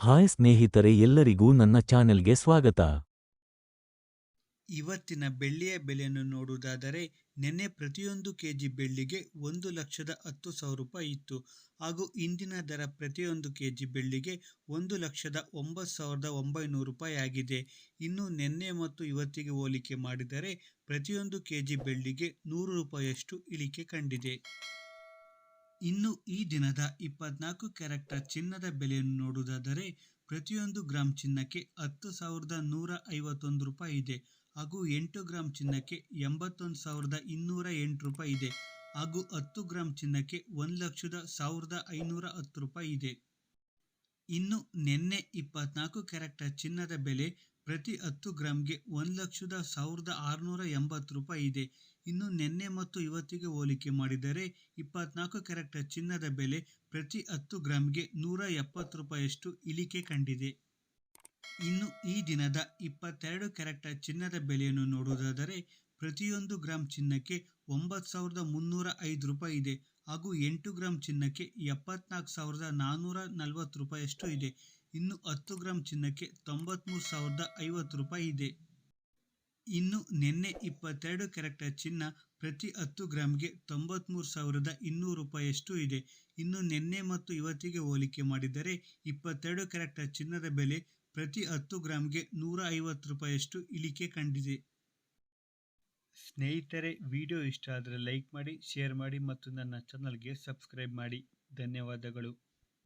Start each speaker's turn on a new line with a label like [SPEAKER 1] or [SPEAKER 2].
[SPEAKER 1] Hi ಸ್ನೇಹಿತರೆ, ಎಲ್ಲರಿಗೂ ನನ್ನ ಚಾನೆಲ್ಗೆ ಸ್ವಾಗತ.
[SPEAKER 2] ಇವತ್ತಿನ ಬೆಳ್ಳಿಯ ಬೆಲೆಯನ್ನು ನೋಡುವುದಾದರೆ ನಿನ್ನೆ ಪ್ರತಿಯೊಂದು ಕೆಜಿ ಬೆಳ್ಳಿಗೆ 1,10,10,000 ಇತ್ತು ಹಾಗೂ ಇಂದಿನ ದರ ಪ್ರತಿಯೊಂದು ಕೆಜಿ ಬೆಳ್ಳಿಗೆ 1,09,900 ಆಗಿದೆ. ಇನ್ನು ನಿನ್ನೆ ಮತ್ತು ಇವತ್ತಿಗೆ ಹೋಲಿಕೆ ಮಾಡಿದರೆ ಪ್ರತಿಯೊಂದು ಕೆಜಿ ಬೆಳ್ಳಿಗೆ 100 ರೂಪಾಯಿಯಷ್ಟು ಇಳಿಕೆ ಕಂಡಿದೆ. ಇನ್ನು ಈ ದಿನದ 24 ಕ್ಯಾರೆಟ್ ಚಿನ್ನದ ಬೆಲೆಯನ್ನು ನೋಡುವುದಾದರೆ ಪ್ರತಿಯೊಂದು ಗ್ರಾಮ್ ಚಿನ್ನಕ್ಕೆ 10,151 ರೂಪಾಯಿ ಇದೆ ಹಾಗೂ 8 ಗ್ರಾಮ್ ಚಿನ್ನಕ್ಕೆ 81,208 ರೂಪಾಯಿ ಇದೆ ಹಾಗೂ 10 ಗ್ರಾಮ್ ಚಿನ್ನಕ್ಕೆ 1,01,510 ರೂಪಾಯಿ ಇದೆ. ಇನ್ನು ನಿನ್ನೆ 24 ಕ್ಯಾರೆಟ್ ಚಿನ್ನದ ಬೆಲೆ ಪ್ರತಿ 10 ಗ್ರಾಮ್ಗೆ 1,01,680 ರೂಪಾಯಿ ಇದೆ. ಇನ್ನು ನಿನ್ನೆ ಮತ್ತು ಇವತ್ತಿಗೆ ಹೋಲಿಕೆ ಮಾಡಿದರೆ 24 ಕ್ಯಾರೆಟ್ ಚಿನ್ನದ ಬೆಲೆ ಪ್ರತಿ 10 ಗ್ರಾಮ್ಗೆ 170 ರೂಪಾಯಿಯಷ್ಟು ಇಳಿಕೆ ಕಂಡಿದೆ. ಇನ್ನು ಈ ದಿನದ 22 ಕ್ಯಾರೆಟ್ ಚಿನ್ನದ ಬೆಲೆಯನ್ನು ನೋಡುವುದಾದರೆ ಪ್ರತಿಯೊಂದು ಗ್ರಾಮ್ ಚಿನ್ನಕ್ಕೆ 9,305 ರೂಪಾಯಿ ಇದೆ ಹಾಗೂ 8 ಗ್ರಾಮ್ ಚಿನ್ನಕ್ಕೆ 74,440 ರೂಪಾಯಿಯಷ್ಟು ಇದೆ. ಇನ್ನು 10 ಗ್ರಾಮ್ ಚಿನ್ನಕ್ಕೆ 93,050 ರೂಪಾಯಿ ಇದೆ. ಇನ್ನು ನಿನ್ನೆ 22 ಕ್ಯಾರೆಟ್ ಚಿನ್ನ ಪ್ರತಿ 10 ಗ್ರಾಮ್ಗೆ 93,200 ರೂಪಾಯಿಯಷ್ಟು ಇದೆ. ಇನ್ನು ನಿನ್ನೆ ಮತ್ತು ಇವತ್ತಿಗೆ ಹೋಲಿಕೆ ಮಾಡಿದರೆ 22 ಕ್ಯಾರೆಟ್ ಚಿನ್ನದ ಬೆಲೆ ಪ್ರತಿ 10 ಗ್ರಾಮ್ಗೆ 150 ರೂಪಾಯಿಯಷ್ಟು ಇಳಿಕೆ ಕಂಡಿದೆ. ಸ್ನೇಹಿತರೆ, ವಿಡಿಯೋ ಇಷ್ಟ ಆದರೆ ಲೈಕ್ ಮಾಡಿ, ಶೇರ್ ಮಾಡಿ ಮತ್ತು ನನ್ನ ಚಾನಲ್ಗೆ ಸಬ್ಸ್ಕ್ರೈಬ್ ಮಾಡಿ. ಧನ್ಯವಾದಗಳು.